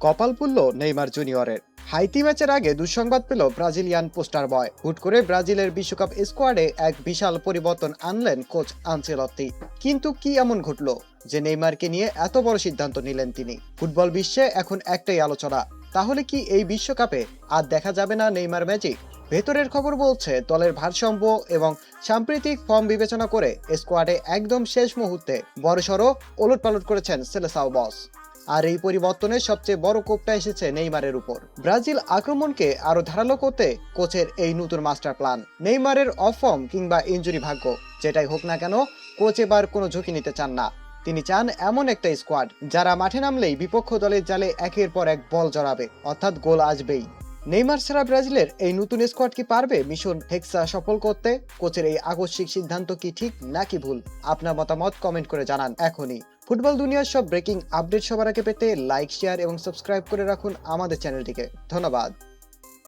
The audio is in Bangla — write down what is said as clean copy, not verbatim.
কপাল পুড়ল নেইমার জুনিয়রের। হাইতি ম্যাচের আগে দুঃসংবাদ পেল ব্রাজিলিয়ান পোস্টার বয়। হুট করে ব্রাজিলের বিশ্বকাপ স্কোয়াডে এক বিশাল পরিবর্তন আনলেন কোচ আনচেলত্তি। কিন্তু কি এমন ঘটলো যে নেইমারকে নিয়ে এত বড় সিদ্ধান্ত নিলেন তিনি? ফুটবল বিশ্বে এখন একটাই আলোচনা, তাহলে কি এই বিশ্বকাপে আর দেখা যাবে না নেইমার ম্যাজিক? ভেতরের খবর বলছে দলের ভারসাম্য এবং সাম্প্রতিক ফর্ম বিবেচনা করে স্কোয়াডে একদম শেষ মুহূর্তে বড়সড় ওলটপালট করেছেন সেলেসাও বস। আর এই পরিবর্তনের সবচেয়ে বড় কোপটা এসেছে নেইমারের উপর। ব্রাজিল আক্রমণকে আরো ধারালো করতে কোচের এই নতুন মাস্টার প্ল্যান। নেইমারের অফ ফর্ম কিংবা ইনজুরি ভাগ্য যেটাই হোক না কেন, কোচ এবার কোনো ঝুঁকি নিতে চান না। তিনি চান এমন একটা স্কোয়াড যারা মাঠে নামলেই বিপক্ষ দলের জালে একের পর এক বল জড়াবে, অর্থাৎ গোল আসবেই। নেইমার ছাড়া ব্রাজিলের এই নতুন স্কোয়াড কি পারবে মিশন হেক্সা সফল করতে? কোচের এই আকস্মিক সিদ্ধান্ত কি ঠিক নাকি ভুল? আপনার মতামত কমেন্ট করে জানান এখনই। ফুটবল দুনিয়ার সব ব্রেকিং আপডেট সবার আগে পেতে লাইক, শেয়ার এবং সাবস্ক্রাইব করে রাখুন আমাদের চ্যানেলটিকে। ধন্যবাদ।